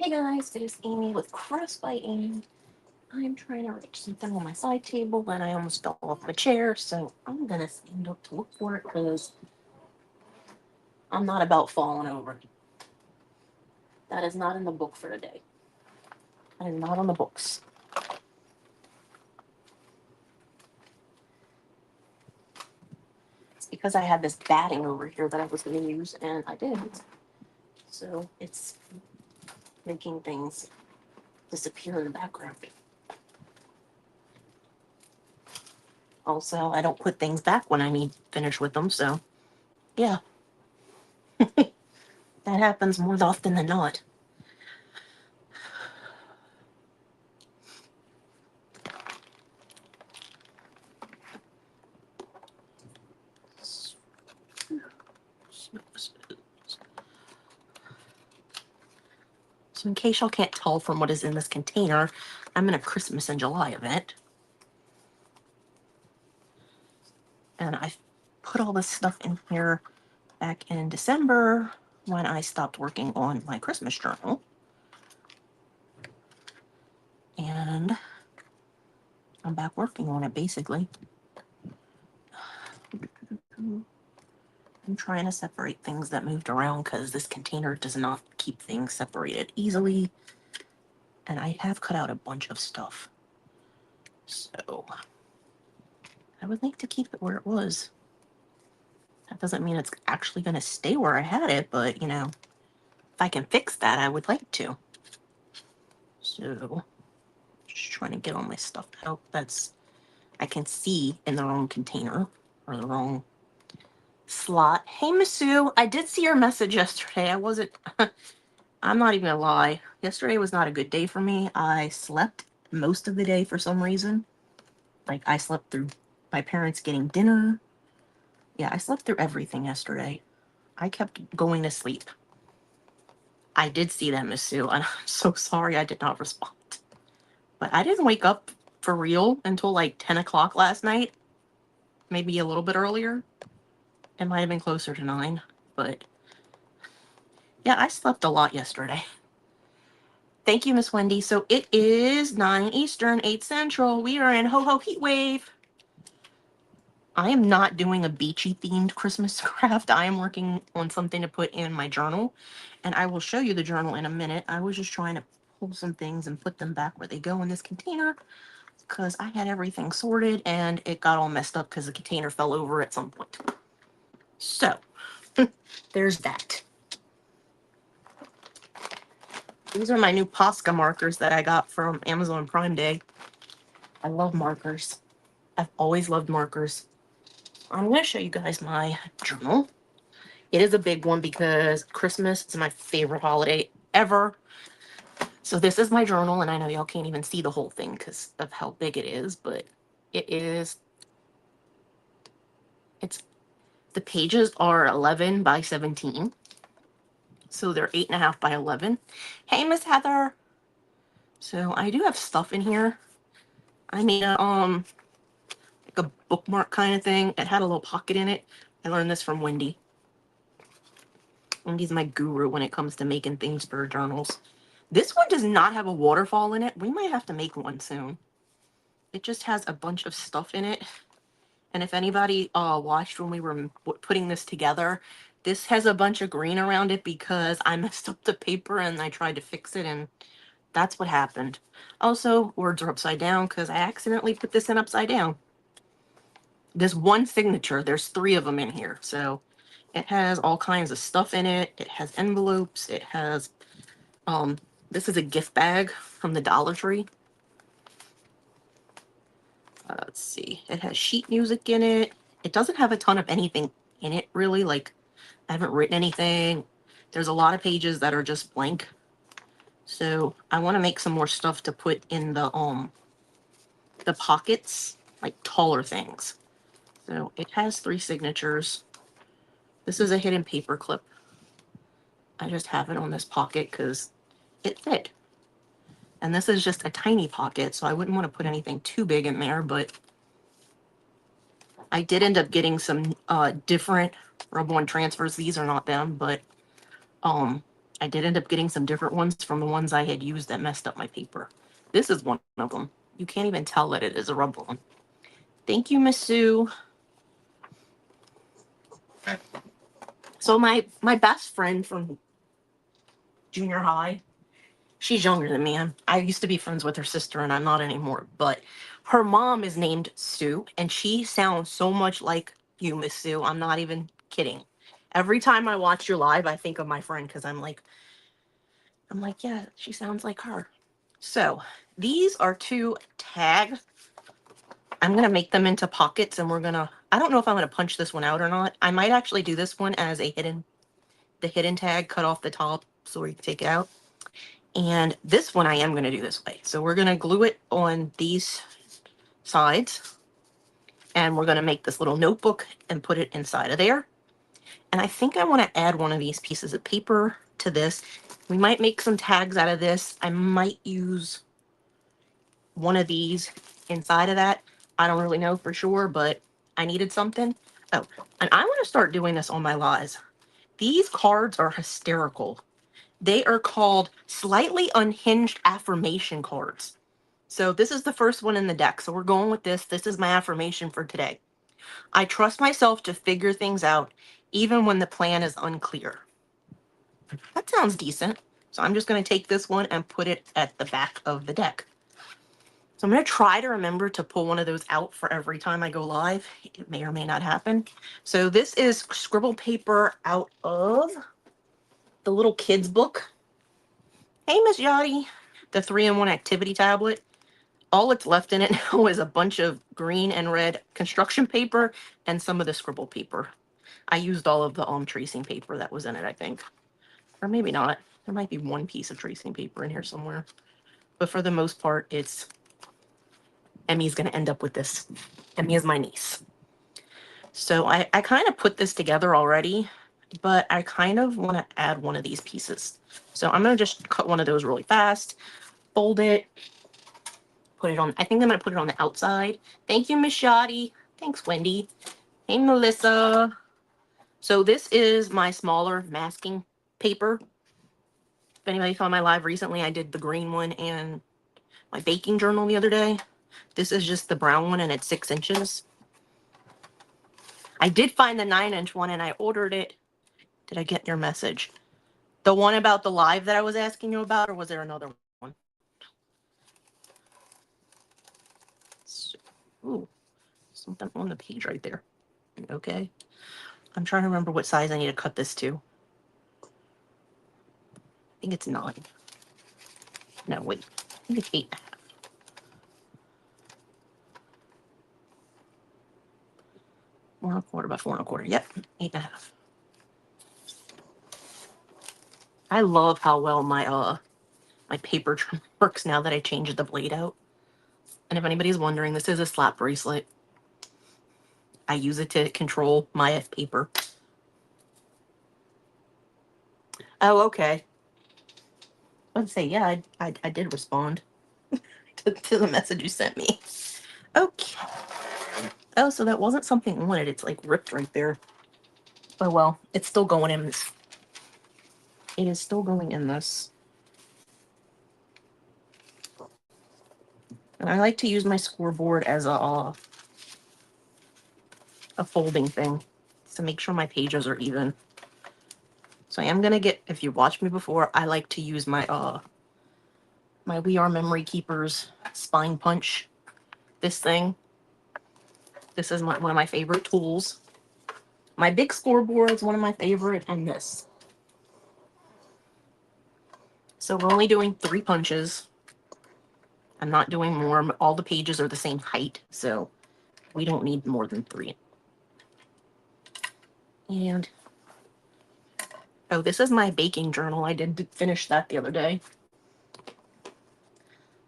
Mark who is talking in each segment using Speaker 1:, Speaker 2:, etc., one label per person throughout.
Speaker 1: Hey guys, it is Amy with Crafts by Aimee. I'm trying to reach something on my side table and I almost fell off my chair, so I'm gonna stand up to look for it because I'm not about falling over. That is not in the book for today. That is not on the books. It's because I had this batting over here that I was gonna use and I didn't. So it's making things disappear in the background. Also, I don't put things back when I need to finish with them, so yeah, that happens more often than not. So in case y'all can't tell from what is in this container, I'm in a Christmas in July event. And I put all this stuff in here back in December when I stopped working on my Christmas journal. And I'm back working on it basically. I'm trying to separate things that moved around because this container does not keep things separated easily. And I have cut out a bunch of stuff. So I would like to keep it where it was. That doesn't mean it's actually going to stay where I had it, but you know, if I can fix that, I would like to. So just trying to get all my stuff out that's I can see in the wrong container or the wrong slot. Hey, Masu, I did see your message yesterday. I wasn't, I'm not even gonna lie. Yesterday was not a good day for me. I slept most of the day for some reason. Like, I slept through my parents getting dinner. Yeah, I slept through everything yesterday. I kept going to sleep. I did see that, Masu, and I'm so sorry I did not respond. But I didn't wake up for real until like 10 o'clock last night. Maybe a little bit earlier. It might have been closer to 9, but yeah, I slept a lot yesterday. Thank you, Miss Wendy. So it is 9 Eastern, 8 Central. We are in Ho Heatwave. I am not doing a beachy themed Christmas craft. I am working on something to put in my journal, and I will show you the journal in a minute. I was just trying to pull some things and put them back where they go in this container because I had everything sorted and it got all messed up because the container fell over at some point. So there's that. These are my new Posca markers that I got from Amazon Prime Day. I love markers. I've always loved markers. I'm going to show you guys my journal. It is a big one because Christmas is my favorite holiday ever. So this is my journal, and I know y'all can't even see the whole thing because of how big it is, but the pages are 11 by 17. So they're 8.5 by 11. Hey, Miss Heather. So I do have stuff in here. I made a, like a bookmark kind of thing. It had a little pocket in it. I learned this from Wendy. Wendy's my guru when it comes to making things for journals. This one does not have a waterfall in it. We might have to make one soon. It just has a bunch of stuff in it. And if anybody watched when we were putting this together, this has a bunch of green around it because I messed up the paper and I tried to fix it, and that's what happened. Also, words are upside down because I accidentally put this in upside down. This one signature, there's 3 of them in here. So it has all kinds of stuff in it. It has envelopes. It has, this is a gift bag from the Dollar Tree. Let's see. It has sheet music in it. It doesn't have a ton of anything in it, really. Like, I haven't written anything. There's a lot of pages that are just blank. So I want to make some more stuff to put in the pockets, like taller things. So it has 3 signatures. This is a hidden paper clip. I just have it on this pocket because it fit. And this is just a tiny pocket, so I wouldn't want to put anything too big in there, but I did end up getting some different rub-on transfers. These are not them, but I did end up getting some different ones from the ones I had used that messed up my paper. This is one of them. You can't even tell that it is a rubber one. Thank you, Miss Sue. So my best friend from junior high, she's younger than me. I used to be friends with her sister, and I'm not anymore. But her mom is named Sue, and she sounds so much like you, Miss Sue. I'm not even kidding. Every time I watch your live, I think of my friend because I'm like, yeah, she sounds like her. So these are 2 tags. I'm going to make them into pockets, and I don't know if I'm going to punch this one out or not. I might actually do this one as the hidden tag, cut off the top so we can take it out. And this one I am going to do this way. So we're going to glue it on these sides, and we're going to make this little notebook and put it inside of there. And I think I want to add one of these pieces of paper to this. We might make some tags out of this. I might use one of these inside of that. I don't really know for sure, but I needed something. Oh, and I want to start doing this on my lives. These cards are hysterical. They are called slightly unhinged affirmation cards. So this is the first one in the deck. So we're going with this. This is my affirmation for today. I trust myself to figure things out, even when the plan is unclear. That sounds decent. So I'm just going to take this one and put it at the back of the deck. So I'm going to try to remember to pull one of those out for every time I go live. It may or may not happen. So this is scribble paper out of the little kids book. Hey, Miss Yachty. The 3-in-1 activity tablet. All that's left in it now is a bunch of green and red construction paper and some of the scribble paper. I used all of the tracing paper that was in it, I think. Or maybe not. There might be one piece of tracing paper in here somewhere. But for the most part, it's Emmy's going to end up with this. Emmy is my niece. So I kind of put this together already, but I kind of want to add one of these pieces. So I'm going to just cut one of those really fast, fold it, put it on. I think I'm going to put it on the outside. Thank you, Miss Shoddy. Thanks, Wendy. Hey, Melissa. So this is my smaller masking paper. If anybody saw my live recently, I did the green one and my baking journal the other day. This is just the brown one, and it's 6 inches. I did find the 9-inch one, and I ordered it. Did I get your message? The one about the live that I was asking you about, or was there another one? Ooh, something on the page right there. Okay. I'm trying to remember what size I need to cut this to. I think it's 9. No, wait. I think it's 8.5. 4 1/4 by 4 1/4. Yep, 8.5. I love how well my paper trim works now that I changed the blade out. And if anybody's wondering, this is a slap bracelet. I use it to control my paper. Oh, okay. Let's say, yeah, I did respond to the message you sent me. Okay. Oh, so that wasn't something I wanted. It's like ripped right there. Oh well, it's still going in this. It is still going in this. And I like to use my scoreboard as a folding thing to make sure my pages are even. So I am gonna get, if you watched me before, I like to use my my We Are Memory Keepers spine punch. This thing. This is one of my favorite tools. My big scoreboard is one of my favorite, and this. So we're only doing 3 punches. I'm not doing more. All the pages are the same height, so we don't need more than 3. And oh, this is my baking journal. I did finish that the other day.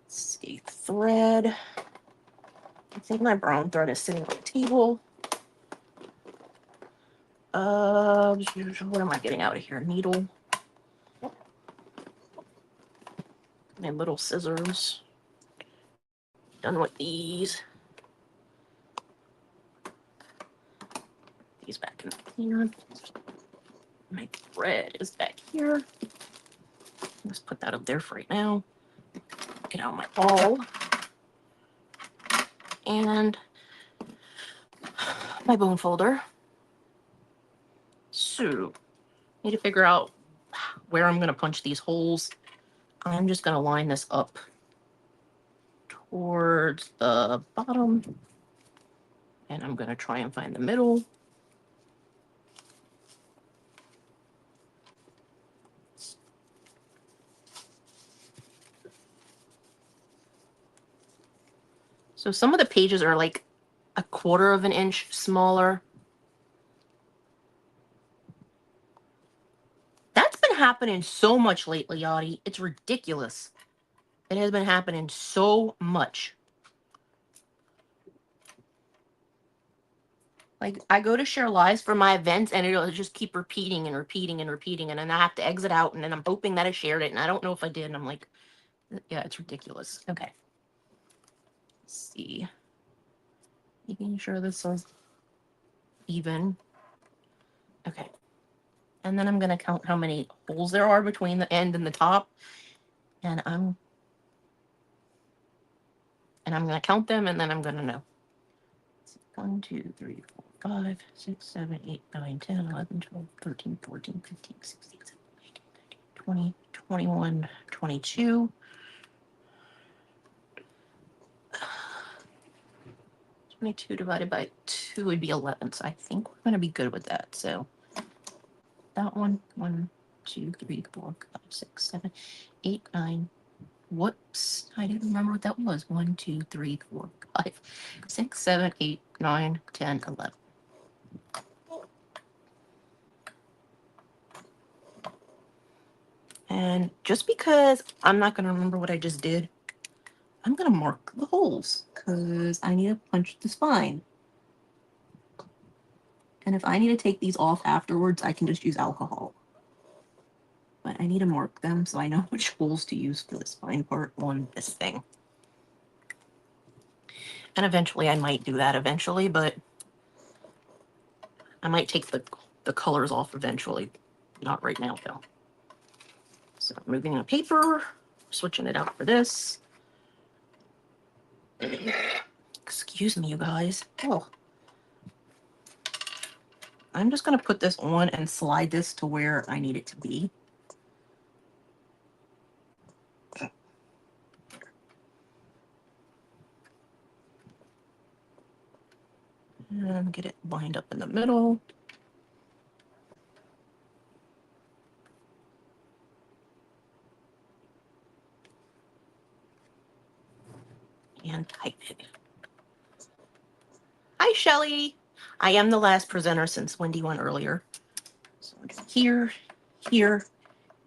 Speaker 1: Let's see, thread. I think my brown thread is sitting on the table. What am I getting out of here? Needle. My little scissors. Done with these. These back in the cleaner. My thread is back here. Let's put that up there for right now. Get out my ball. And my bone folder. So, need to figure out where I'm going to punch these holes. I'm just going to line this up towards the bottom. And I'm going to try and find the middle. So some of the pages are like 1/4 of an inch smaller. That's been happening so much lately, Yachty. It's ridiculous. It has been happening so much. Like, I go to share lives for my events, and it'll just keep repeating and repeating and repeating, and then I have to exit out, and then I'm hoping that I shared it, and I don't know if I did, and I'm like, yeah, it's ridiculous. Okay. Let's see. Making sure this is even. Okay. And then I'm going to count how many holes there are between the end and the top. And I'm going to count them, and then I'm going to know. 1, 2, 3, 4, 5, 6, 7, 8, 9, 10, 11, 12, 13, 14, 15, 16, 17, 18, 19, 20, 21, 22. 22 divided by 2 would be 11. So I think we're going to be good with that. So that one, 1, 2, 3, 4, 5, 6, 7, 8, 9. Whoops. I didn't remember what that was. 1, 2, 3, 4, 5, 6, 7, 8, 9, 10, 11. And just because I'm not going to remember what I just did, I'm going to mark the holes because I need to punch the spine. And if I need to take these off afterwards, I can just use alcohol. But I need to mark them so I know which holes to use for the spine part on this thing. And eventually I might do that eventually, but I might take the colors off eventually. Not right now, though. So moving the paper, switching it out for this. Excuse me, you guys. Oh. I'm just going to put this on and slide this to where I need it to be. And get it lined up in the middle. And tighten it. Hi, Shelly. I am the last presenter since Wendy went earlier. So here, here,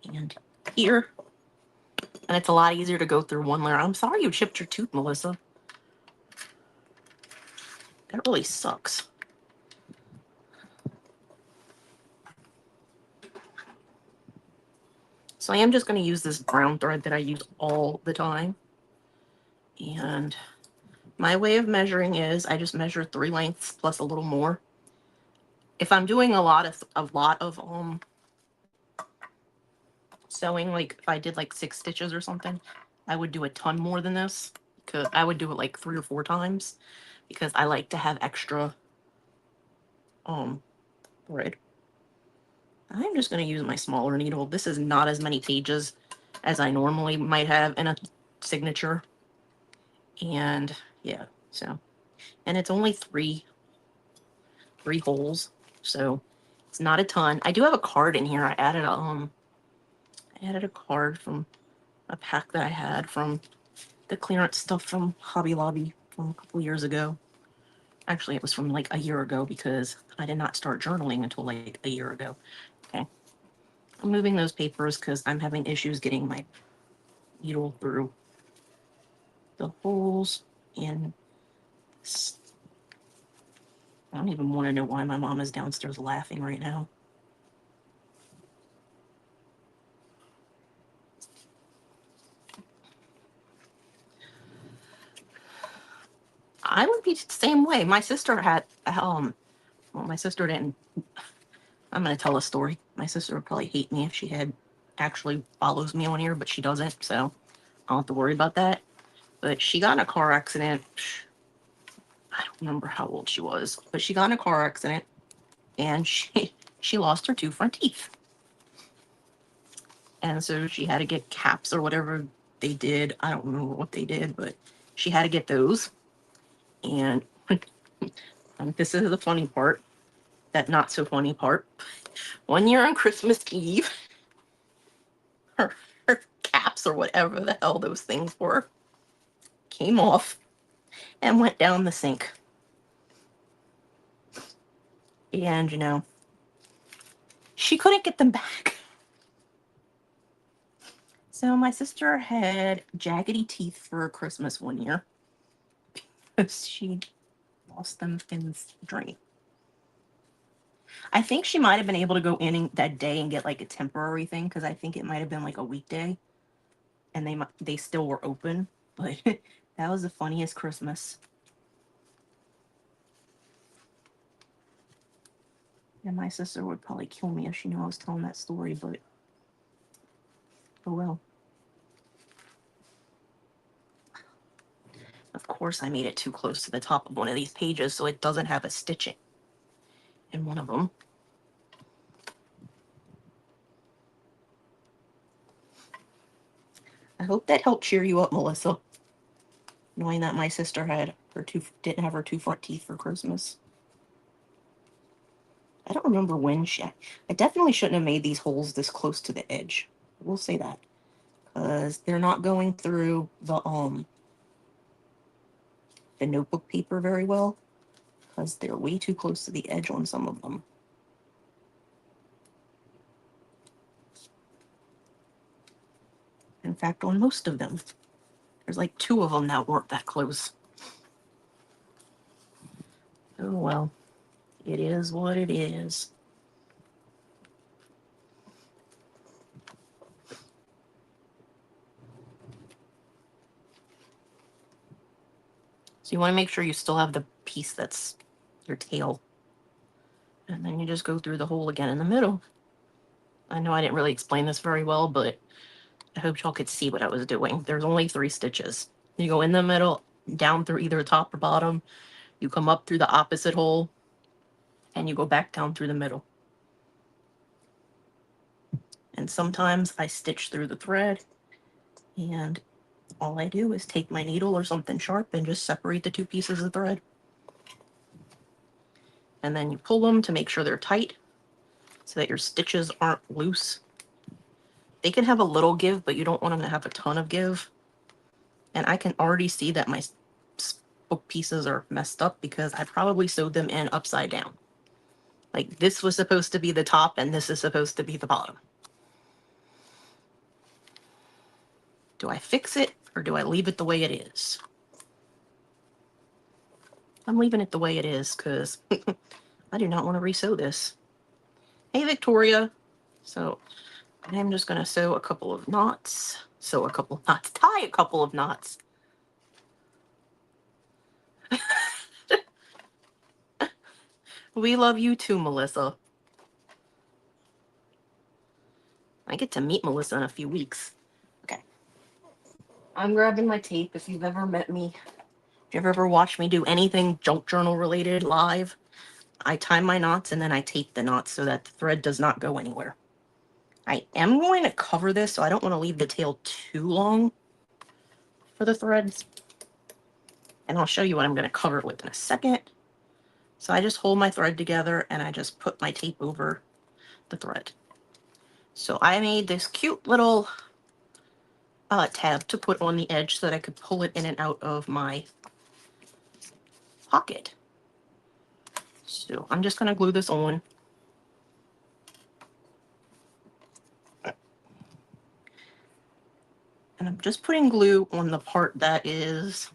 Speaker 1: and here. And it's a lot easier to go through one layer. I'm sorry you chipped your tooth, Melissa. That really sucks. So I am just going to use this brown thread that I use all the time. And my way of measuring is I just measure 3 lengths plus a little more. If I'm doing a lot of sewing, like if I did like 6 stitches or something, I would do a ton more than this. Because I would do it like 3 or 4 times because I like to have extra thread. I'm just going to use my smaller needle. This is not as many pages as I normally might have in a signature. And yeah, so, and it's only three holes, so it's not a ton. I do have a card in here. I added a card from a pack that I had from the clearance stuff from Hobby Lobby from a couple years ago. Actually, it was from like a year ago because I did not start journaling until like a year ago. Okay. I'm moving those papers because I'm having issues getting my needle through the holes in this. I don't even want to know why my mom is downstairs laughing right now. I would be the same way. My sister had, well, my sister didn't. I'm going to tell a story. My sister would probably hate me if she had actually follows me on here, but she doesn't, so I don't have to worry about that. But she got in a car accident. I don't remember how old she was, but she got in a car accident and she lost her 2 front teeth. And so she had to get caps or whatever they did. I don't remember what they did, but she had to get those. And this is the funny part, that not so funny part. One year on Christmas Eve, her caps or whatever the hell those things were came off and went down the sink. And, you know, she couldn't get them back. So my sister had jaggedy teeth for Christmas one year because she lost them in the drain. I think she might have been able to go in that day and get like a temporary thing, because I think it might have been like a weekday and they still were open. But that was the funniest Christmas. And my sister would probably kill me if she knew I was telling that story, but oh well. Of course, I made it too close to the top of one of these pages, so it doesn't have a stitching in one of them. I hope that helped cheer you up, Melissa, knowing that my sister didn't have her 2 front teeth for Christmas. I don't remember when I definitely shouldn't have made these holes this close to the edge. We'll say that, because they're not going through the notebook paper very well, because they're way too close to the edge on some of them. In fact, on most of them. There's like 2 of them that weren't that close. Oh well, it is what it is. So you want to make sure you still have the piece that's your tail. And then you just go through the hole again in the middle. I know I didn't really explain this very well, but I hope y'all could see what I was doing. There's only 3 stitches. You go in the middle, down through either top or bottom. You come up through the opposite hole, and you go back down through the middle. And sometimes I stitch through the thread, and all I do is take my needle or something sharp and just separate the 2 pieces of thread. And then you pull them to make sure they're tight so that your stitches aren't loose. They can have a little give, but you don't want them to have a ton of give. And I can already see that my book pieces are messed up because I probably sewed them in upside down. Like, this was supposed to be the top and this is supposed to be the bottom. Do I fix it or do I leave it the way it is? I'm leaving it the way it is because I do not want to resew this. Hey, Victoria. So I'm just going to sew a couple of knots. Sew a couple of knots. Tie a couple of knots. We love you too, Melissa. I get to meet Melissa in a few weeks. Okay. I'm grabbing my tape. If you've ever met me, if you've ever watched me do anything junk journal related live, I tie my knots and then I tape the knots so that the thread does not go anywhere. I am going to cover this, so I don't want to leave the tail too long for the threads. And I'll show you what I'm going to cover it with in a second. So I just hold my thread together and I just put my tape over the thread. So I made this cute little tab to put on the edge so that I could pull it in and out of my pocket. So I'm just going to glue this on. And I'm just putting glue on the part that is,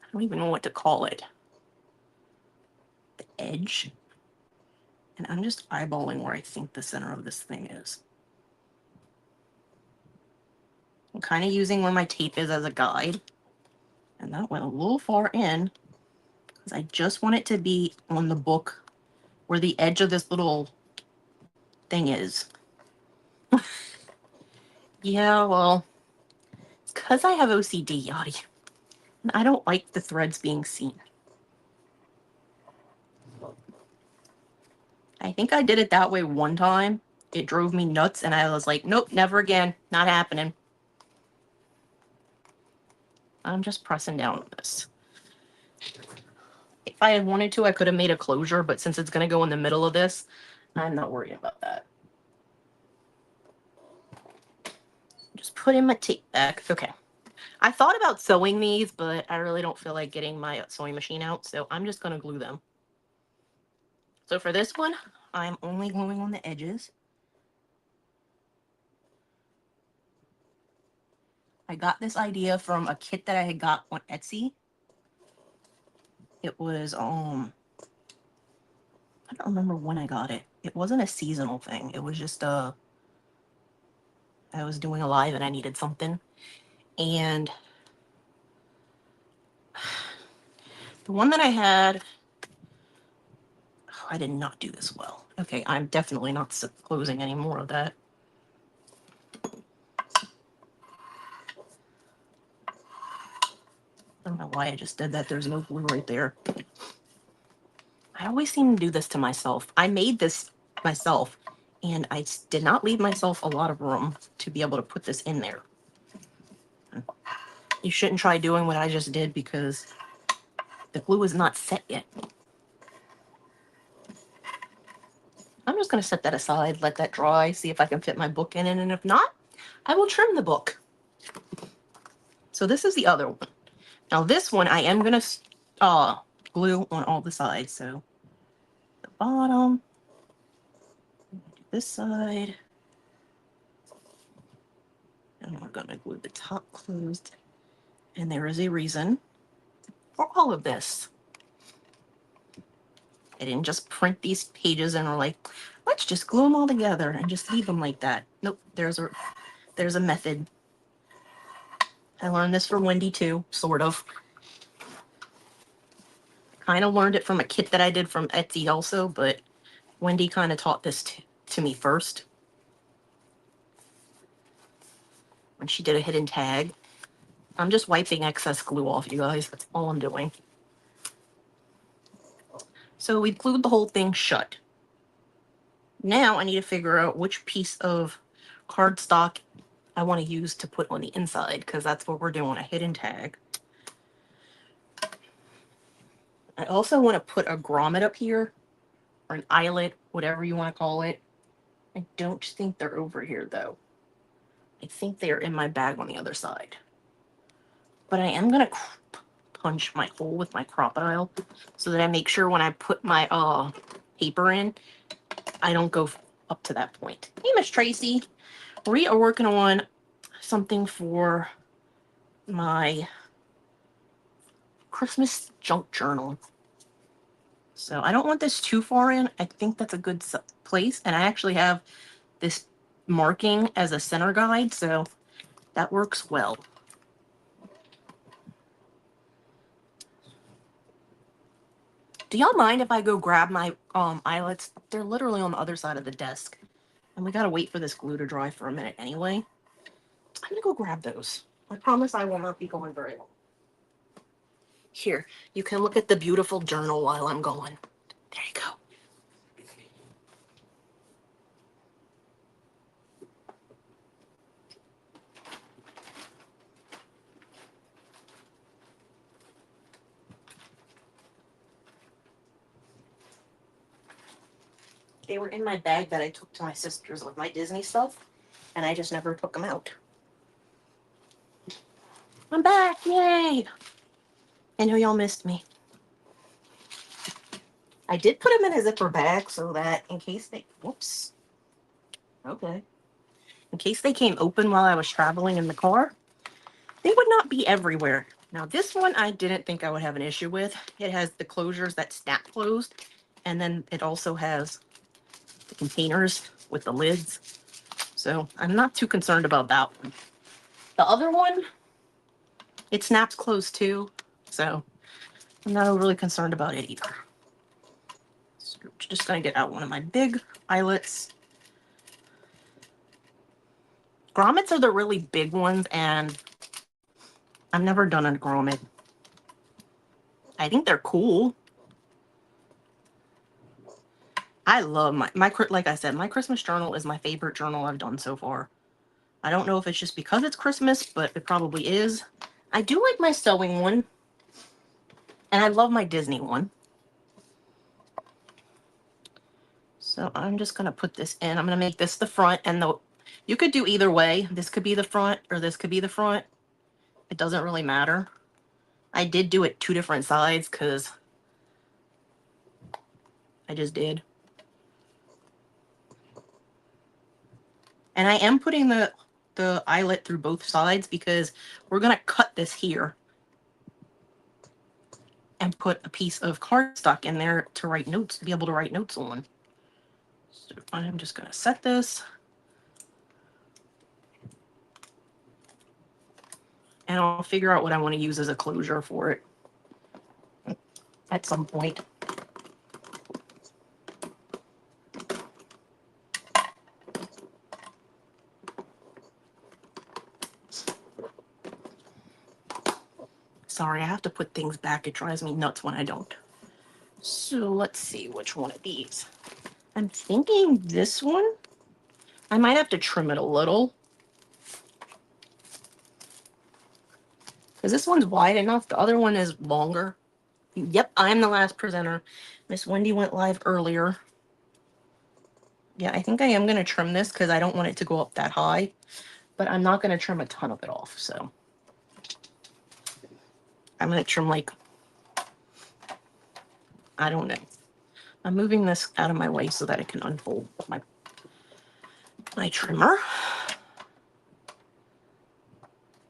Speaker 1: I don't even know what to call it, the edge. And I'm just eyeballing where I think the center of this thing is. I'm kind of using where my tape is as a guide. And that went a little far in because I just want it to be on the book where the edge of this little thing is. Yeah, well, it's because I have OCD, Yachty. And I don't like the threads being seen. I think I did it that way one time. It drove me nuts, and I was like, nope, never again. Not happening. I'm just pressing down on this. If I had wanted to, I could have made a closure, but since it's going to go in the middle of this, I'm not worried about that. Just put in my tape back. Okay. I thought about sewing these, but I really don't feel like getting my sewing machine out, so I'm just going to glue them. So for this one, I'm only gluing on the edges. I got this idea from a kit that I had got on Etsy. It was, I don't remember when I got it. It wasn't a seasonal thing. It was just, I was doing a live and I needed something. And the one that I had, oh, I did not do this well. Okay, I'm definitely not closing any more of that. I don't know why I just did that. There's no glue right there. I always seem to do this to myself. I made this myself, and I did not leave myself a lot of room to be able to put this in there. You shouldn't try doing what I just did because the glue is not set yet. I'm just going to set that aside, let that dry, see if I can fit my book in it, and if not, I will trim the book. So this is the other one. Now this one I am going to glue on all the sides. So the bottom, this side, and we're going to glue the top closed. And there is a reason for all of this. I didn't just print these pages and were like, let's just glue them all together and just leave them like that. Nope, there's a method. I learned this from Wendy too, sort of. Kind of learned it from a kit that I did from Etsy also, but Wendy kind of taught this to me first. When she did a hidden tag. I'm just wiping excess glue off, you guys. That's all I'm doing. So we've glued the whole thing shut. Now I need to figure out which piece of cardstock I want to use to put on the inside, because that's what we're doing, a hidden tag. I also want to put a grommet up here, or an eyelet, whatever you want to call it. I don't think they're over here, though. I think they are in my bag on the other side. But I am going to punch my hole with my crocodile so that I make sure when I put my paper in, I don't go up to that point. Hey, Miss Tracy. We are working on something for my Christmas junk journal. So I don't want this too far in. I think that's a good place. And I actually have this marking as a center guide, so that works well. Do y'all mind if I go grab my eyelets? They're literally on the other side of the desk. And we gotta wait for this glue to dry for a minute anyway. I'm gonna go grab those. I promise I will not be going very long. Here, you can look at the beautiful journal while I'm going. There you go. They were in my bag that I took to my sister's with my Disney stuff, and I just never took them out. I'm back, yay! I know y'all missed me. I did put them in a zipper bag so that in case they, whoops. Okay. In case they came open while I was traveling in the car, they would not be everywhere. Now this one I didn't think I would have an issue with. It has the closures that snap closed, and then it also has the containers with the lids. So I'm not too concerned about that one. The other one, it snaps closed too, so I'm not overly concerned about it either. So just gonna get out one of my big eyelets. Grommets are the really big ones, and I've never done a grommet. I think they're cool. I love my like I said, my Christmas journal is my favorite journal I've done so far. I don't know if it's just because it's Christmas, but it probably is. I do like my sewing one, and I love my Disney one. So I'm just going to put this in. I'm going to make this the front, and you could do either way. This could be the front, or this could be the front. It doesn't really matter. I did do it 2 different sides because I just did. And I am putting the eyelet through both sides because we're going to cut this here and put a piece of cardstock in there to write notes, to be able to write notes on. So I'm just going to set this. And I'll figure out what I want to use as a closure for it at some point. Sorry, I have to put things back. It drives me nuts when I don't. So let's see which one of these. I'm thinking this one. I might have to trim it a little, because this one's wide enough. The other one is longer. Yep, I'm the last presenter. Miss Wendy went live earlier. Yeah, I think I am going to trim this because I don't want it to go up that high, but I'm not going to trim a ton of it off. So I'm going to trim like, I don't know. I'm moving this out of my way so that it can unfold my trimmer.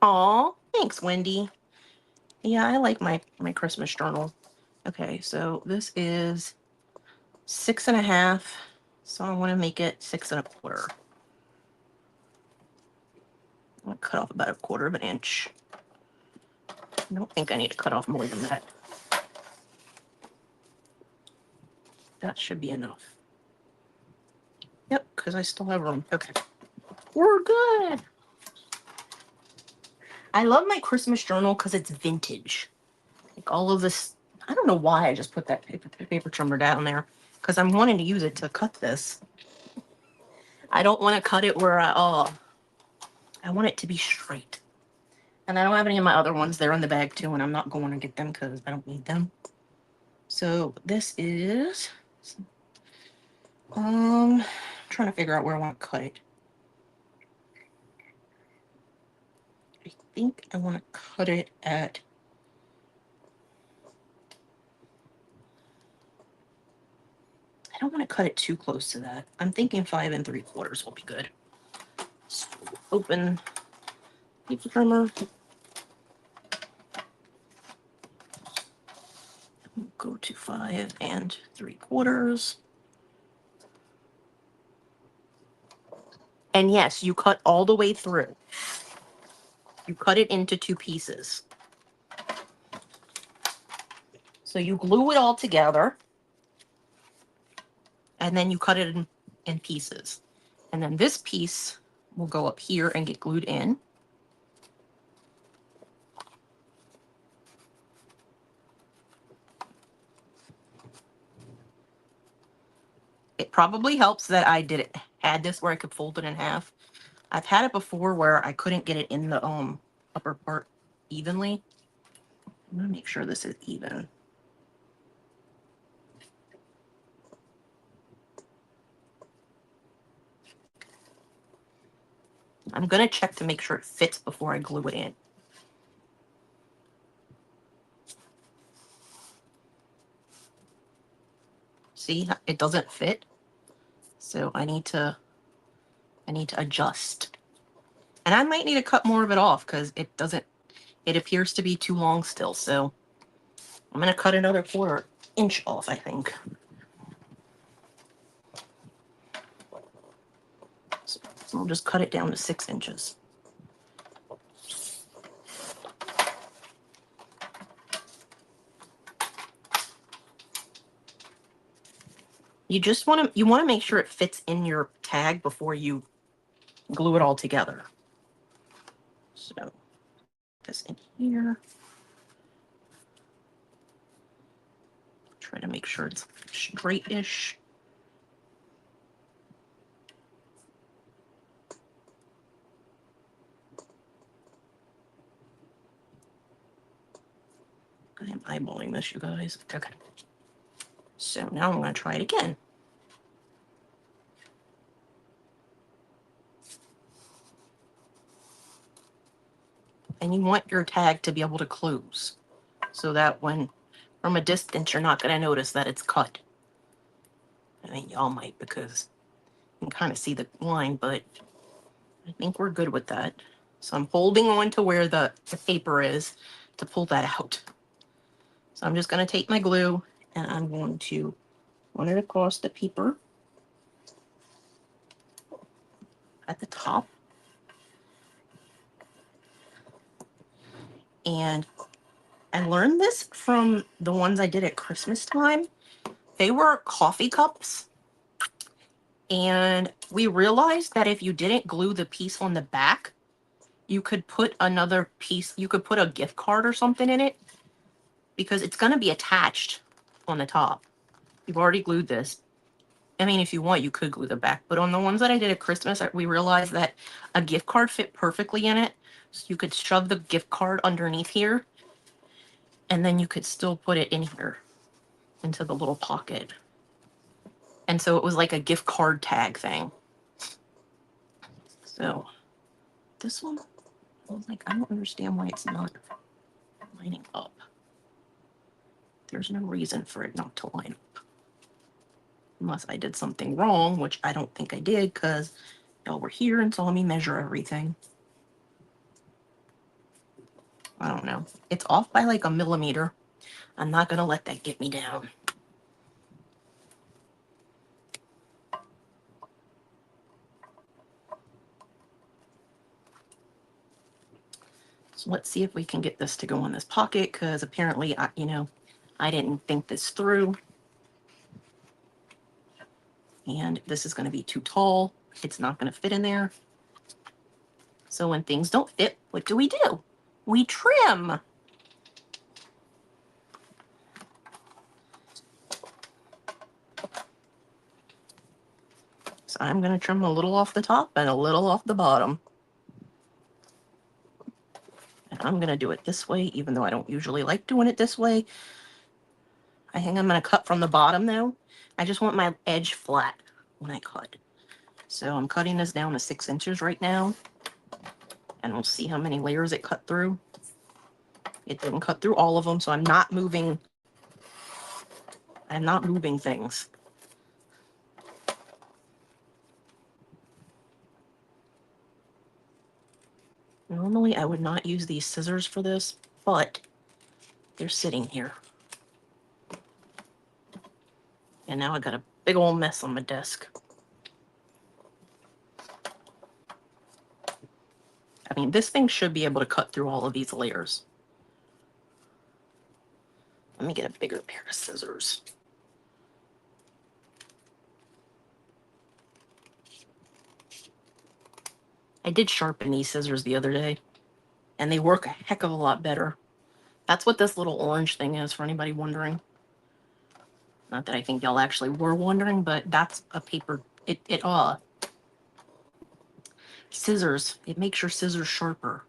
Speaker 1: Aw, thanks, Wendy. Yeah, I like my Christmas journal. Okay, so this is 6.5. So I want to make it 6 1/4. I'm going to cut off about 1/4 of an inch. I don't think I need to cut off more than that. That should be enough. Yep, because I still have room. Okay. We're good. I love my Christmas journal because it's vintage. Like all of this. I don't know why I just put that paper trimmer down there, because I'm wanting to use it to cut this. I don't want to cut it where I want it to be straight. And I don't have any of my other ones. They're in the bag too, and I'm not going to get them because I don't need them. So this is, trying to figure out where I want to cut it. I think I want to cut it at, I don't want to cut it too close to that. I'm thinking 5 3/4 will be good. So open paper trimmer. Go to 5 3/4. And yes, you cut all the way through. You cut it into 2 pieces. So you glue it all together, and then you cut it in pieces. And then this piece will go up here and get glued in. It probably helps that I had this where I could fold it in half. I've had it before where I couldn't get it in the upper part evenly. I'm gonna make sure this is even. I'm gonna check to make sure it fits before I glue it in. See, it doesn't fit. So I need to adjust. And I might need to cut more of it off because it appears to be too long still. So I'm going to cut another 1/4 inch off, I think. So I'll just cut it down to 6 inches. You want to make sure it fits in your tag before you glue it all together. this in here. Try to make sure it's straight-ish. I am eyeballing this, you guys. Okay. So now I'm going to try it again. And you want your tag to be able to close so that when from a distance you're not going to notice that it's cut. I mean, y'all might because you can kind of see the line, but I think we're good with that. So I'm holding on to where the paper is to pull that out. So I'm just going to take my glue and I'm going to run it across the paper at the top. And I learned this from the ones I did at Christmas time. They were coffee cups. And we realized that if you didn't glue the piece on the back, you could put another piece, you could put a gift card or something in it because it's going to be attached on the top. You've already glued this. I mean, if you want, you could glue the back. But on the ones that I did at Christmas, we realized that a gift card fit perfectly in it. So you could shove the gift card underneath here. And then you could still put it in here into the little pocket. And so it was like a gift card tag thing. So this one, I was like, I don't understand why it's not lining up. There's no reason for it not to line up. Unless I did something wrong, which I don't think I did because y'all were here and saw me measure everything. I don't know. It's off by like a millimeter. I'm not going to let that get me down. So let's see if we can get this to go in this pocket because apparently, I didn't think this through. And this is going to be too tall. It's not going to fit in there. So when things don't fit, what do? We trim. So I'm going to trim a little off the top and a little off the bottom. And I'm going to do it this way, even though I don't usually like doing it this way. I think I'm going to cut from the bottom, though. I just want my edge flat when I cut. So I'm cutting this down to 6 inches right now. And we'll see how many layers it cut through. It didn't cut through all of them, so I'm not moving things. Normally, I would not use these scissors for this, but they're sitting here. And now I got a big old mess on my desk. I mean, this thing should be able to cut through all of these layers. Let me get a bigger pair of scissors. I did sharpen these scissors the other day, and they work a heck of a lot better. That's what this little orange thing is, for anybody wondering. Not that I think y'all actually were wondering, but that's a paper. Scissors. It makes your scissors sharper.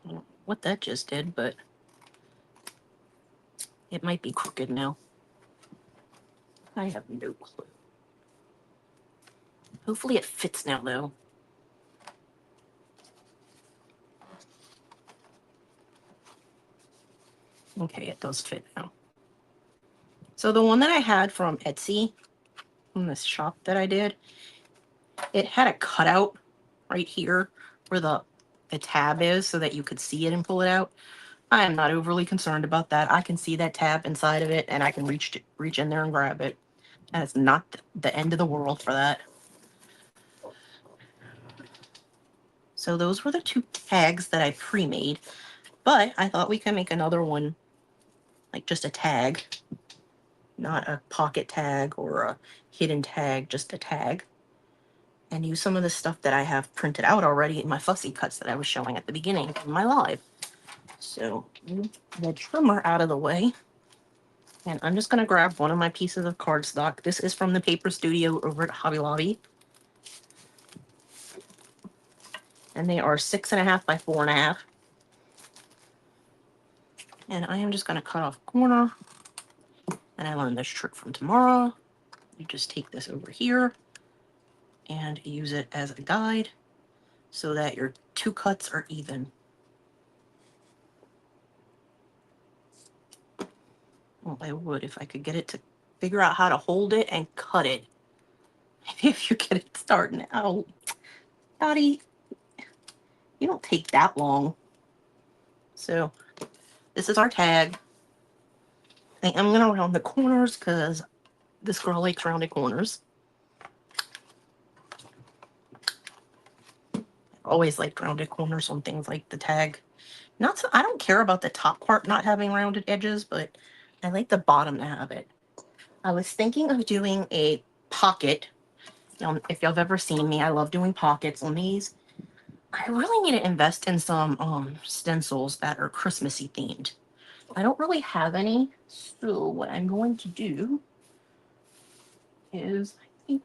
Speaker 1: I don't know what that just did, but it might be crooked now. I have no clue. Hopefully it fits now, though. Okay, it does fit now. So the one that I had from Etsy, from this shop that I did, it had a cutout right here where the tab is so that you could see it and pull it out. I am not overly concerned about that. I can see that tab inside of it and I can reach in there and grab it. That is not the end of the world for that. So those were the 2 tags that I pre-made, but I thought we could make another one, like just a tag, not a pocket tag or a hidden tag, just a tag, and use some of the stuff that I have printed out already in my fussy cuts that I was showing at the beginning of my live. So move the trimmer out of the way, and I'm just going to grab one of my pieces of cardstock. This is from the Paper Studio over at Hobby Lobby, and they are 6.5 by 4.5. And I am just going to cut off a corner. And I learned this trick from Tamara. You just take this over here and use it as a guide so that your 2 cuts are even. Well, I would if I could get it to figure out how to hold it and cut it. Maybe if you get it starting out. Dottie, you don't take that long. So this is our tag. I am going to round the corners because this girl likes rounded corners. I've always liked rounded corners on things like the tag. Not so, I don't care about the top part not having rounded edges, but I like the bottom to have it. I was thinking of doing a pocket. If y'all have ever seen me, I love doing pockets on these. I really need to invest in some stencils that are Christmassy themed. I don't really have any, so what I'm going to do is, I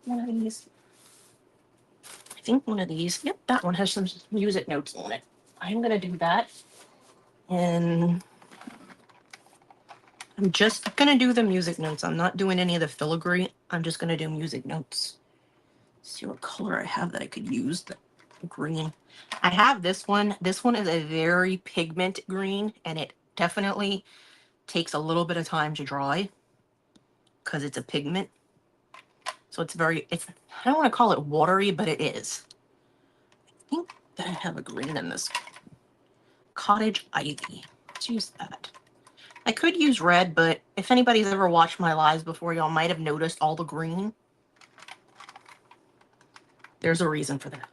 Speaker 1: think one of these, yep, that one has some music notes on it. I'm going to do that, and I'm just going to do the music notes. I'm not doing any of the filigree. I'm just going to do music notes. Let's see what color I have that I could use. The green. I have this one. This one is a very pigment green, and it definitely takes a little bit of time to dry because it's a pigment. So it's very, I don't want to call it watery, but it is. I think that I have a green in this. Cottage Ivy. Let's use that. I could use red, but if anybody's ever watched my lives before, y'all might have noticed all the green. There's a reason for that.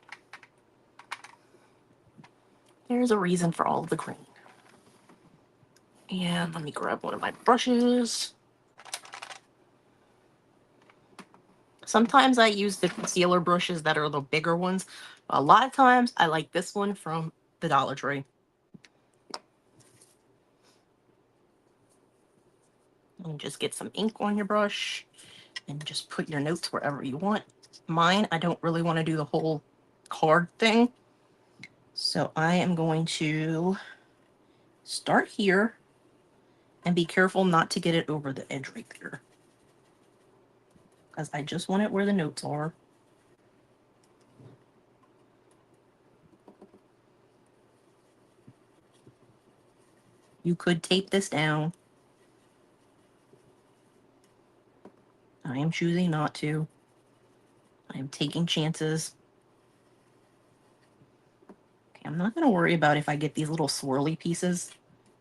Speaker 1: There's a reason for all of the green. And let me grab one of my brushes. Sometimes I use the concealer brushes that are the bigger ones. But a lot of times I like this one from the Dollar Tree. And just get some ink on your brush and just put your notes wherever you want. Mine, I don't really want to do the whole card thing. So I am going to start here and be careful not to get it over the edge right there, because I just want it where the notes are. You could tape this down. I am choosing not to. I am taking chances. Okay, I'm not going to worry about if I get these little swirly pieces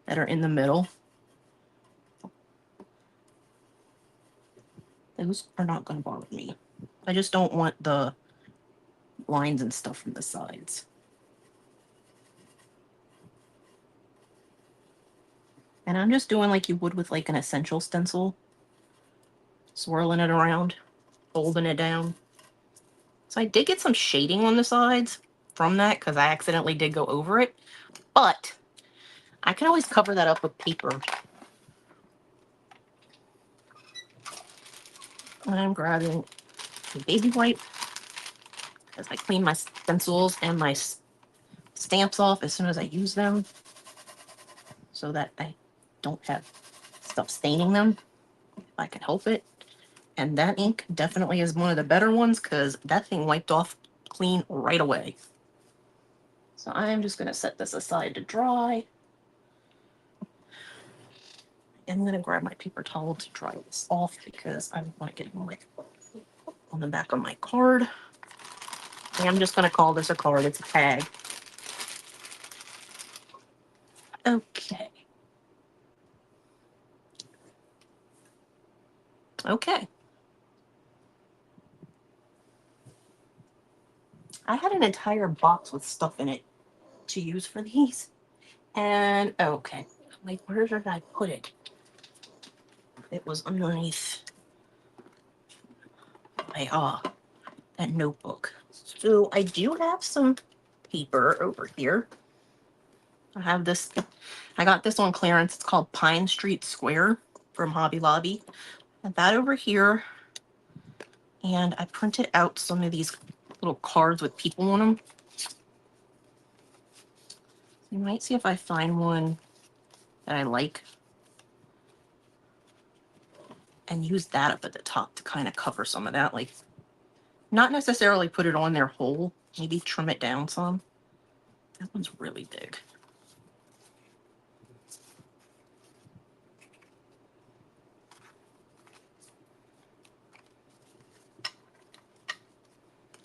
Speaker 1: that are in the middle. Those are not going to bother me. I just don't want the lines and stuff from the sides. And I'm just doing like you would with like an essential stencil. Swirling it around, folding it down. So I did get some shading on the sides from that because I accidentally did go over it. But I can always cover that up with paper. And I'm grabbing a baby wipe as I clean my stencils and my stamps off as soon as I use them, so that I don't have stuff staining them if I can help it. And that ink definitely is one of the better ones because that thing wiped off clean right away. So I'm just going to set this aside to dry. I'm going to grab my paper towel to dry this off because I don't want to get wet on the back of my card. And I'm just going to call this a card. It's a tag. Okay. Okay. I had an entire box with stuff in it to use for these. And, oh, okay. Like, where did I put it? It was underneath my, that notebook. So I do have some paper over here. I have this, I got this on clearance. It's called Pine Street Square from Hobby Lobby. And that over here. And I printed out some of these little cards with people on them. You might see if I find one that I like. And use that up at the top to kind of cover some of that. Like, not necessarily put it on there whole. Maybe trim it down some. That one's really big.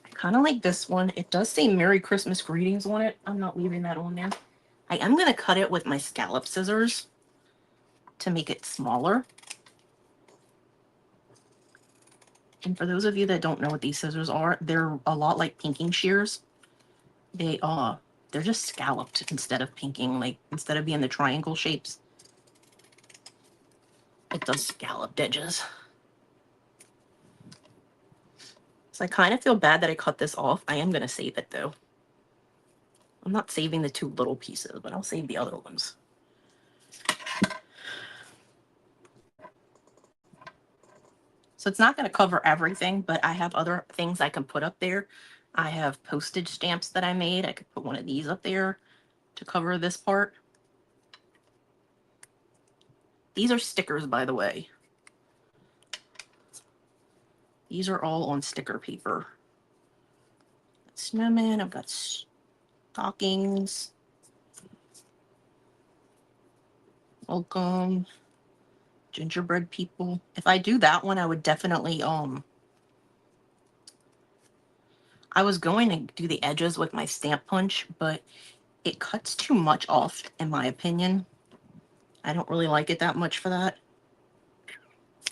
Speaker 1: I kind of like this one. It does say Merry Christmas Greetings on it. I'm not leaving that on there. I am going to cut it with my scallop scissors to make it smaller. And for those of you that don't know what these scissors are, they're a lot like pinking shears. They're just scalloped instead of pinking, like instead of being the triangle shapes. It does scalloped edges. So I kind of feel bad that I cut this off. I am going to save it though. I'm not saving the two little pieces, but I'll save the other ones. So it's not going to cover everything, but I have other things I can put up there. I have postage stamps that I made. I could put one of these up there to cover this part. These are stickers, by the way. These are all on sticker paper. Snowman, I've got stockings. Welcome. Gingerbread people. If I do that one, I would definitely, I was going to do the edges with my stamp punch, but it cuts too much off, in my opinion. I don't really like it that much for that.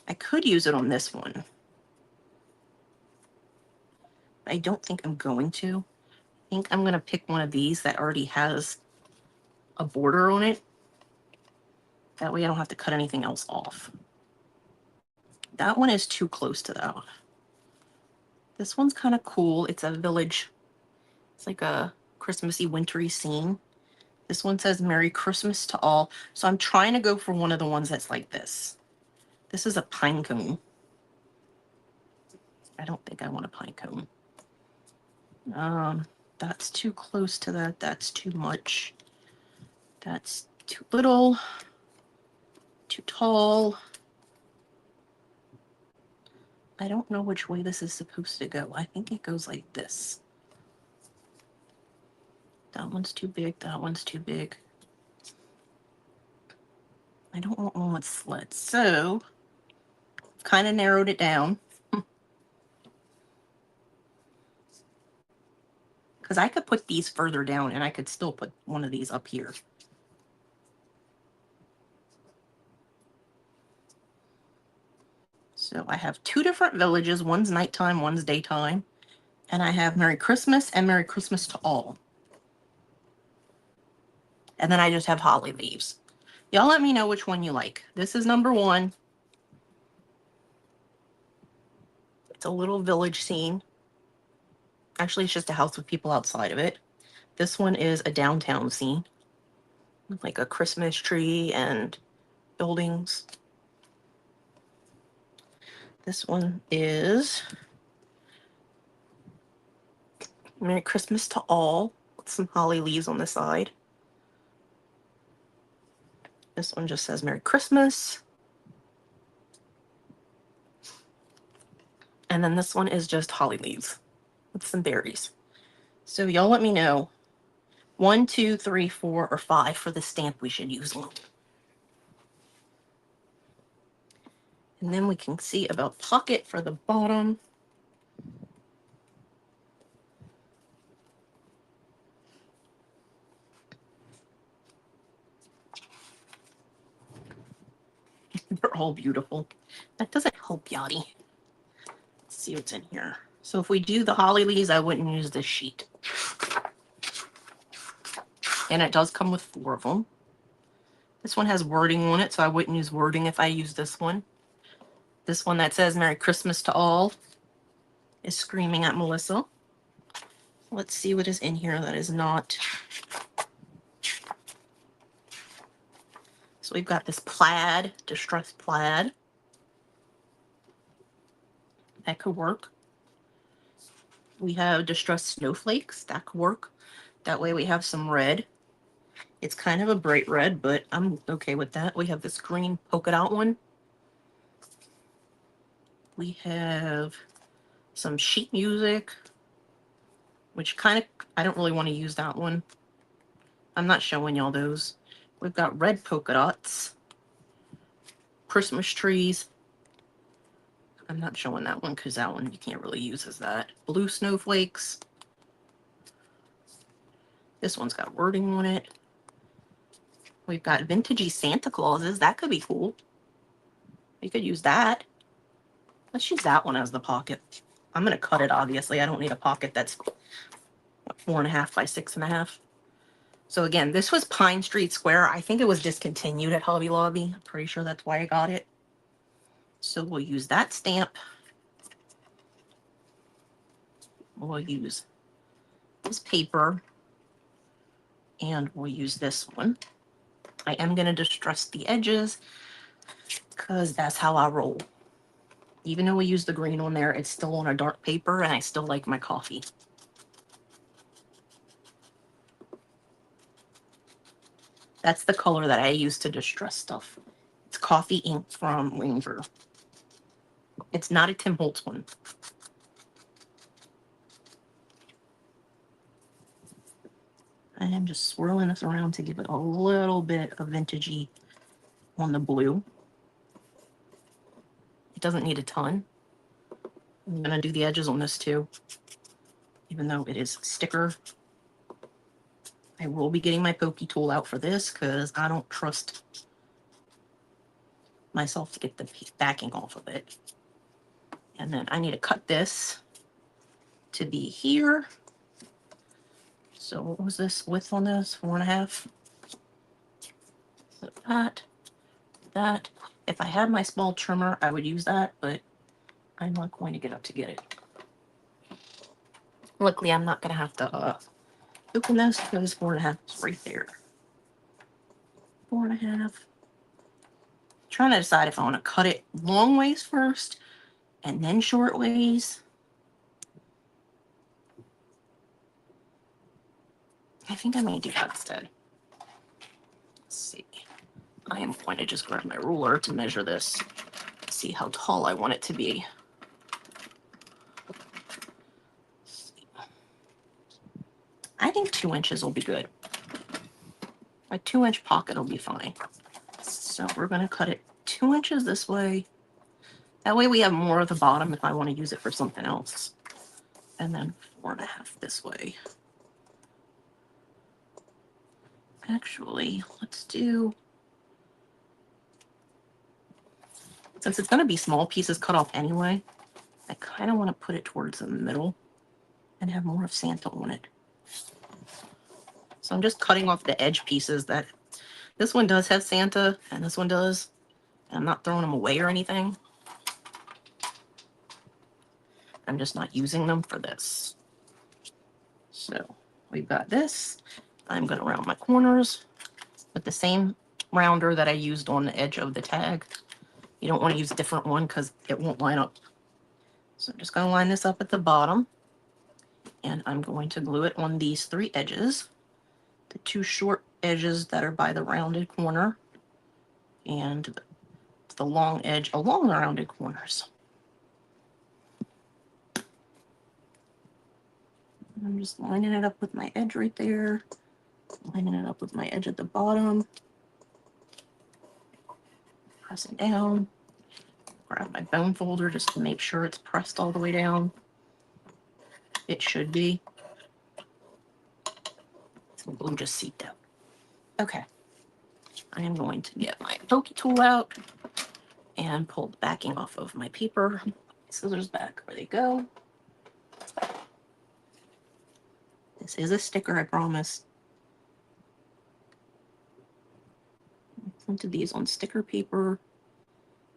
Speaker 1: I could use it on this one. I don't think I'm going to. I think I'm going to pick one of these that already has a border on it. That way I don't have to cut anything else off. That one is too close to that one. This one's kind of cool. It's a village. It's like a Christmassy, wintry scene. This one says Merry Christmas to all. So I'm trying to go for one of the ones that's like this. This is a pine cone. I don't think I want a pine cone. That's too close to that. That's too much. That's too little. Too tall. I don't know which way this is supposed to go. I think it goes like this. That one's too big. That one's too big. I don't want one with slits. So, kind of narrowed it down. Because I could put these further down and I could still put one of these up here. So I have two different villages. One's nighttime, one's daytime. And I have Merry Christmas and Merry Christmas to all. And then I just have holly leaves. Y'all let me know which one you like. This is number one. It's a little village scene. Actually, it's just a house with people outside of it. This one is a downtown scene. With like a Christmas tree and buildings. This one is Merry Christmas to all, with some holly leaves on the side. This one just says Merry Christmas. And then this one is just holly leaves with some berries. So y'all let me know 1, 2, 3, 4, or 5 for the stamp we should use on. And then we can see about pocket for the bottom. They're all beautiful. That doesn't help, Yachty. Let's see what's in here. So if we do the holly leaves, I wouldn't use this sheet. And it does come with 4 of them. This one has wording on it, so I wouldn't use wording if I use this one. This one that says Merry Christmas to all is screaming at Melissa. Let's see what is in here that is not. So we've got this plaid, distressed plaid. That could work. We have distressed snowflakes. That could work. That way we have some red. It's kind of a bright red, but I'm okay with that. We have this green polka dot one. We have some sheet music, which kind of, I don't really want to use that one. I'm not showing y'all those. We've got red polka dots, Christmas trees. I'm not showing that one because that one you can't really use as that. Blue snowflakes. This one's got wording on it. We've got vintagey Santa Clauses. That could be cool. You could use that. Let's use that one as the pocket. I'm going to cut it, obviously. I don't need a pocket that's 4.5 by 6.5. So again, this was Pine Street Square. I think it was discontinued at Hobby Lobby. I'm pretty sure that's why I got it. So we'll use that stamp. We'll use this paper. And we'll use this one. I am going to distress the edges because that's how I roll. Even though we use the green on there, it's still on a dark paper, and I still like my coffee. That's the color that I use to distress stuff. It's coffee ink from Ranger. It's not a Tim Holtz one. I am just swirling this around to give it a little bit of vintagey on the blue. It doesn't need a ton. I'm going to do the edges on this too, even though it is sticker. I will be getting my pokey tool out for this because I don't trust myself to get the backing off of it. And then I need to cut this to be here. So what was this width on this? 4.5. So that. If I had my small trimmer, I would use that, but I'm not going to get up to get it. Luckily, I'm not going to have to open this because 4.5 is right there. 4.5. Trying to decide if I want to cut it long ways first and then short ways. I think I may do that instead. Let's see. I am going to just grab my ruler to measure this, see how tall I want it to be. I think 2 inches will be good. My 2-inch pocket will be fine. So we're going to cut it 2 inches this way. That way we have more of the bottom if I want to use it for something else. And then 4.5 this way. Actually, let's do, since it's going to be small pieces cut off anyway, I kind of want to put it towards the middle and have more of Santa on it. So I'm just cutting off the edge pieces that, this one does have Santa and this one does. And I'm not throwing them away or anything. I'm just not using them for this. So we've got this. I'm going to round my corners with the same rounder that I used on the edge of the tag. You don't want to use a different one because it won't line up. So I'm just going to line this up at the bottom. And I'm going to glue it on these 3 edges. The 2 short edges that are by the rounded corner. And the long edge along the rounded corners. I'm just lining it up with my edge right there. Lining it up with my edge at the bottom. Pressing down. Grab my bone folder just to make sure it's pressed all the way down. It should be. Some glue just seeped out. Okay. I am going to get my pokey tool out and pull the backing off of my paper. Scissors back. Where they go. This is a sticker, I promise. I printed these on sticker paper.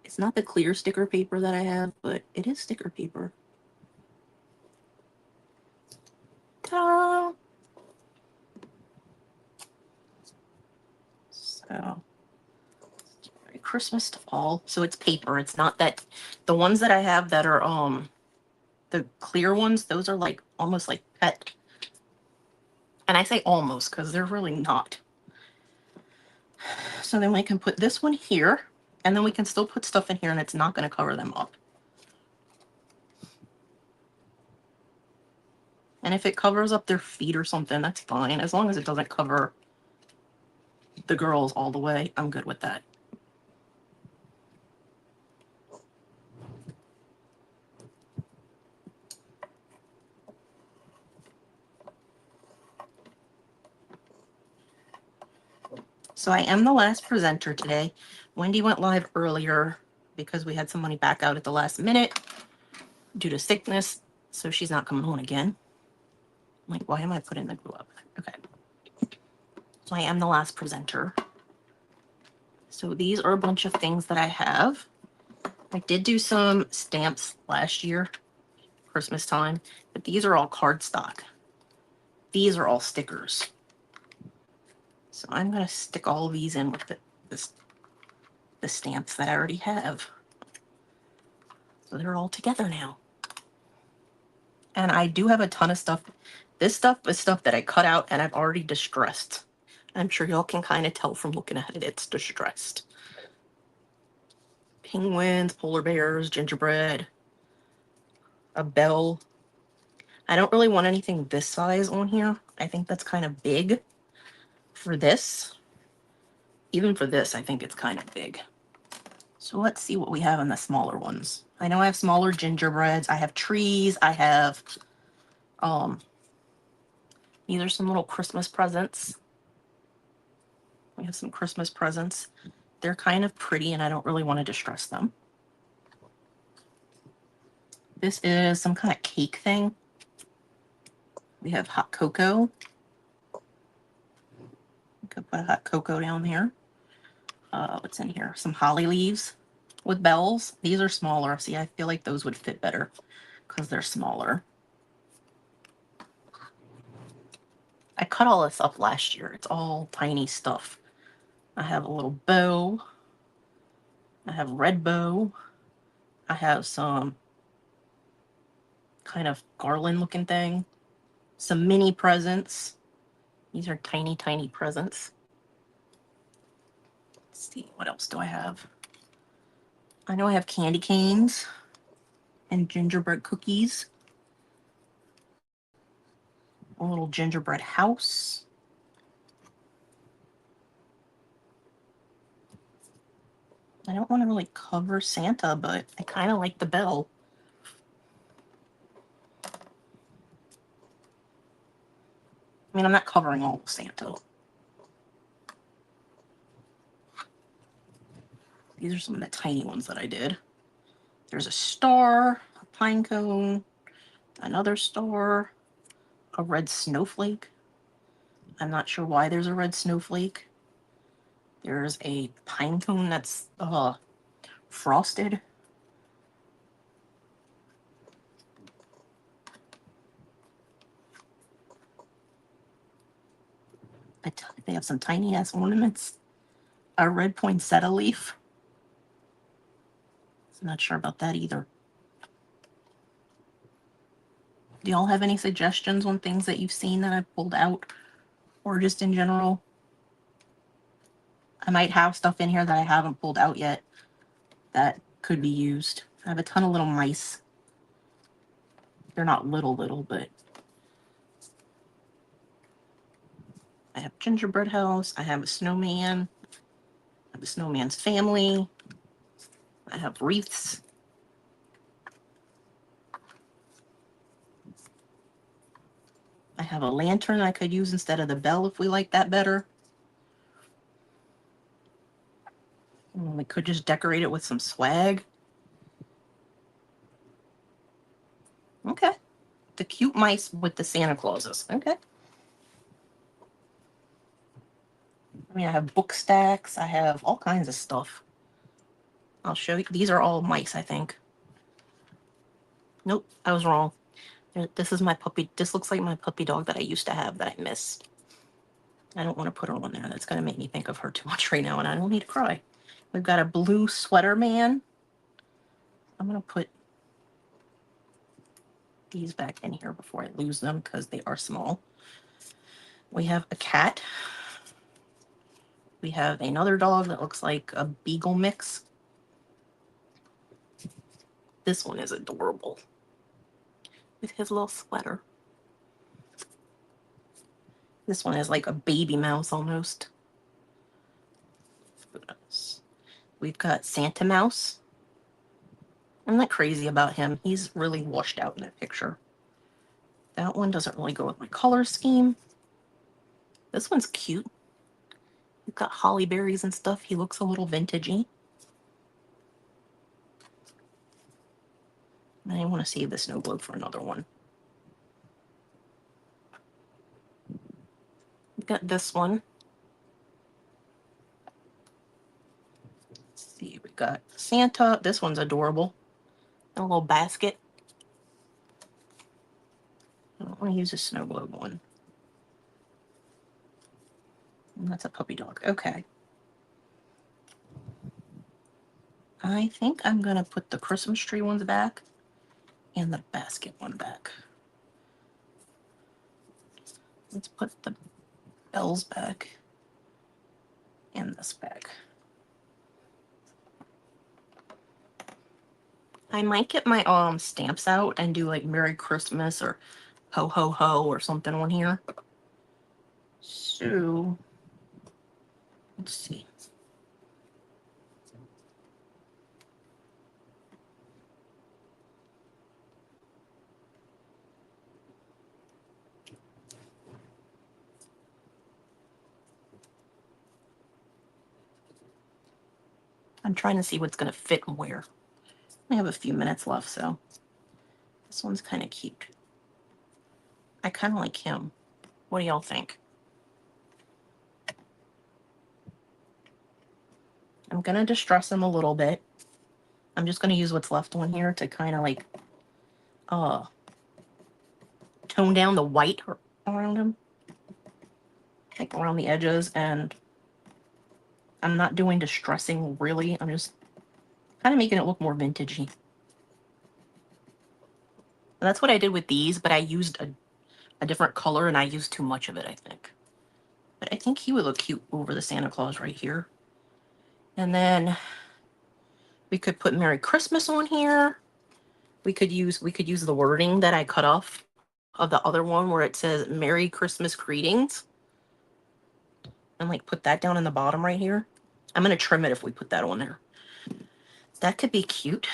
Speaker 1: It's not the clear sticker paper that I have, but it is sticker paper. Ta-da! So, Merry Christmas to all. So it's paper. It's not that, the ones that I have that are the clear ones, those are like almost like pet. And I say almost because they're really not. So then we can put this one here, and then we can still put stuff in here and it's not going to cover them up. And if it covers up their feet or something, that's fine. As long as it doesn't cover the girls all the way, I'm good with that. So I am the last presenter today. Wendy went live earlier because we had somebody back out at the last minute due to sickness, so she's not coming on again. I'm like, why am I putting the glue up? Okay. So I am the last presenter. So these are a bunch of things that I have. I did do some stamps last year, Christmas time, but these are all cardstock. These are all stickers. So I'm going to stick all of these in with the stamps that I already have. So they're all together now. And I do have a ton of stuff. This stuff is stuff that I cut out and I've already distressed. I'm sure y'all can kind of tell from looking at it, it's distressed. Penguins, polar bears, gingerbread, a bell. I don't really want anything this size on here. I think that's kind of big for this. Even for this, I think it's kind of big. So let's see what we have in the smaller ones. I know I have smaller gingerbreads. I have trees. I have, these are some little Christmas presents. We have some Christmas presents. They're kind of pretty and I don't really want to distress them. This is some kind of cake thing. We have hot cocoa. We could put hot cocoa down here. What's in here? Some holly leaves with bells. These are smaller. See, I feel like those would fit better because they're smaller. I cut all this up last year. It's all tiny stuff. I have a little bow. I have red bow. I have some kind of garland looking thing. Some mini presents. These are tiny, tiny presents. Let's see, what else do I have? I know I have candy canes and gingerbread cookies. A little gingerbread house. I don't want to really cover Santa, but I kind of like the bell. I mean, I'm not covering all of Santa. These are some of the tiny ones that I did. There's a star, a pine cone, another star, a red snowflake. I'm not sure why there's a red snowflake. There's a pine cone that's frosted. They have some tiny ass ornaments. A red poinsettia leaf. I'm not sure about that either. Do y'all have any suggestions on things that you've seen that I've pulled out? Or just in general? I might have stuff in here that I haven't pulled out yet that could be used. I have a ton of little mice. They're not little, but I have gingerbread house. I have a snowman. I have a snowman's family. I have wreaths. I have a lantern I could use instead of the bell if we like that better. And we could just decorate it with some swag. Okay. The cute mice with the Santa Clauses. Okay. mean, I have book stacks. I have all kinds of stuff. I'll show you. These are all mice, I think. Nope, I was wrong. This is my puppy. This looks like my puppy dog that I used to have that I missed. I don't want to put her on there. That's going to make me think of her too much right now, and I don't need to cry. We've got a blue sweater man. I'm going to put these back in here before I lose them because they are small. We have a cat. We have another dog that looks like a beagle mix. This one is adorable with his little sweater. This one is like a baby mouse almost. We've got Santa Mouse. I'm not crazy about him. He's really washed out in that picture. That one doesn't really go with my color scheme. This one's cute. We've got holly berries and stuff. He looks a little vintagey. I want to save the snow globe for another one. We've got this one. Let's see, we got Santa. This one's adorable. A little basket. I don't want to use a snow globe one. And that's a puppy dog. Okay. I think I'm going to put the Christmas tree ones back and the basket one back. Let's put the bells back and this back. I might get my stamps out and do like Merry Christmas or Ho Ho Ho or something on here. So let's see. I'm trying to see what's going to fit and where. I have a few minutes left, so this one's kind of cute. I kind of like him. What do y'all think? I'm going to distress him a little bit. I'm just going to use what's left on here to kind of like tone down the white around him. Like around the edges, and I'm not doing distressing really. I'm just kind of making it look more vintagey. And that's what I did with these, but I used a different color and I used too much of it, I think. But I think he would look cute over the Santa Claus right here. And then we could put Merry Christmas on here. We could use the wording that I cut off of the other one where it says Merry Christmas Greetings. And like put that down in the bottom right here. I'm going to trim it if we put that on there. That could be cute.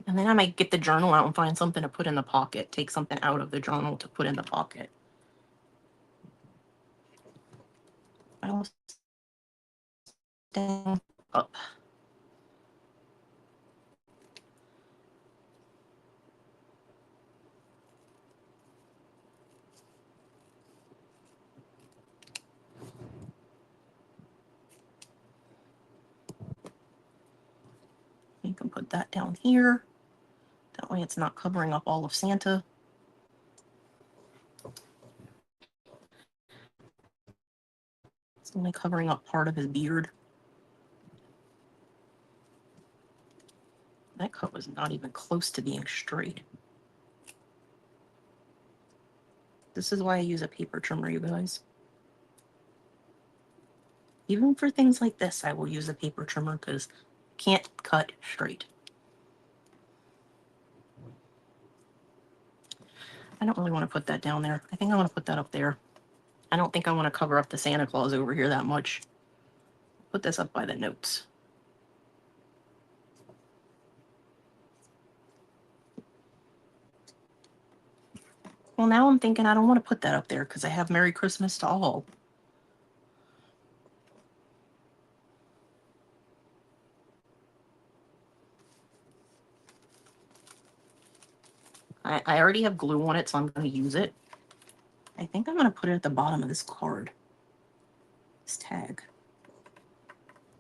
Speaker 1: And then I might get the journal out and find something to put in the pocket. Take something out of the journal to put in the pocket. I'll stand up. You can put that down here. That way it's not covering up all of Santa. It's only covering up part of his beard. That cut was not even close to being straight. This is why I use a paper trimmer, you guys. Even for things like this, I will use a paper trimmer because I can't cut straight. I don't really want to put that down there. I think I want to put that up there. I don't think I want to cover up the Santa Claus over here that much. Put this up by the notes. Well, now I'm thinking I don't want to put that up there because I have Merry Christmas to all. I already have glue on it, so I'm going to use it. I think I'm going to put it at the bottom of this card. This tag.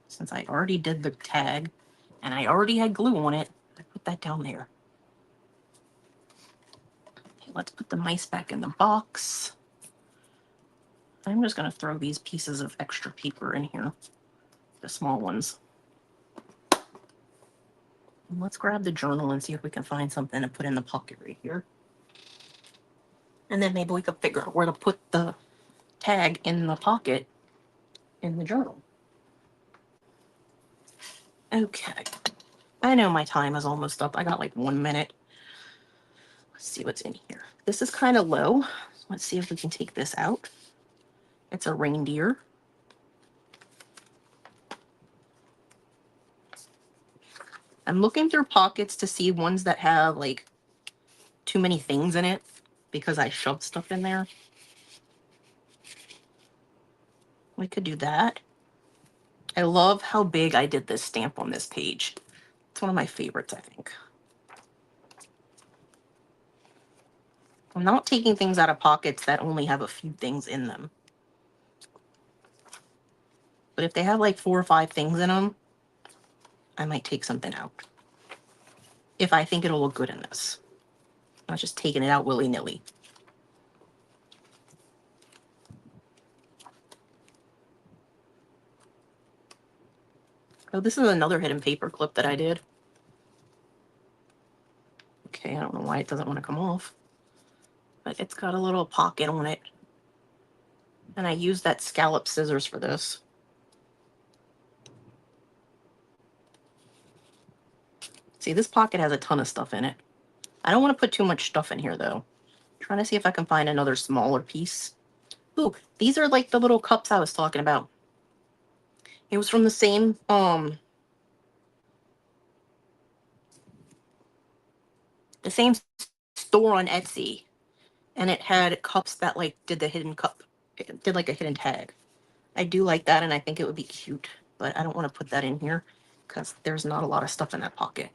Speaker 1: Since I already did the tag and I already had glue on it, I put that down there. Okay, let's put the mice back in the box. I'm just going to throw these pieces of extra paper in here, the small ones. And let's grab the journal and see if we can find something to put in the pocket right here. And then maybe we could figure out where to put the tag in the pocket in the journal. Okay. I know my time is almost up. I got like 1 minute. Let's see what's in here. This is kind of low. Let's see if we can take this out. It's a reindeer. I'm looking through pockets to see ones that have like too many things in it because I shoved stuff in there. We could do that. I love how big I did this stamp on this page. It's one of my favorites, I think. I'm not taking things out of pockets that only have a few things in them. But if they have like 4 or 5 things in them, I might take something out. If I think it'll look good in this. I'm not just taking it out willy-nilly. Oh, this is another hidden paper clip that I did. Okay, I don't know why it doesn't want to come off. But it's got a little pocket on it. And I used that scallop scissors for this. See, this pocket has a ton of stuff in it. I don't want to put too much stuff in here, though. I'm trying to see if I can find another smaller piece. Ooh, these are like the little cups I was talking about. It was from the same, store on Etsy. And it had cups that like did the hidden cup. It did like a hidden tag. I do like that, and I think it would be cute. But I don't want to put that in here because there's not a lot of stuff in that pocket.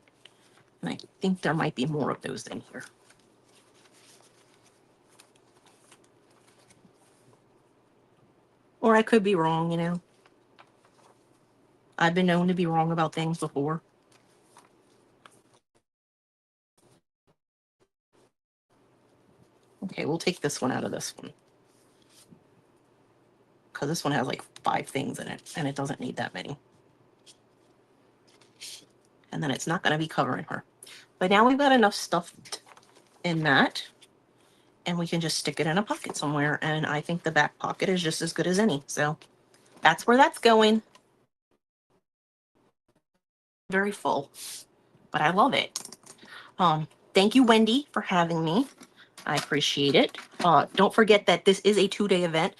Speaker 1: And I think there might be more of those in here. Or I could be wrong, you know. I've been known to be wrong about things before. Okay, we'll take this one out of this one. Because this one has like 5 things in it, and it doesn't need that many. And then it's not going to be covering her. But now we've got enough stuff in that, and we can just stick it in a pocket somewhere. And I think the back pocket is just as good as any. So that's where that's going. Very full, but I love it. Thank you, Wendy, for having me. I appreciate it. Don't forget that this is a 2-day event,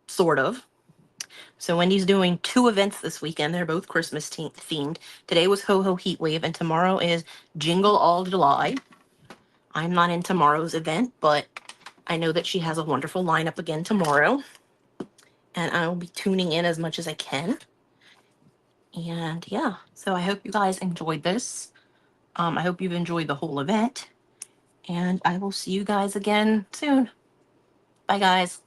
Speaker 1: sort of. So Wendy's doing 2 events this weekend. They're both Christmas themed. Today was Ho Heatwave, and tomorrow is Jingle All July. I'm not in tomorrow's event, but I know that she has a wonderful lineup again tomorrow. And I will be tuning in as much as I can. And yeah, so I hope you guys enjoyed this. I hope you've enjoyed the whole event. And I will see you guys again soon. Bye, guys.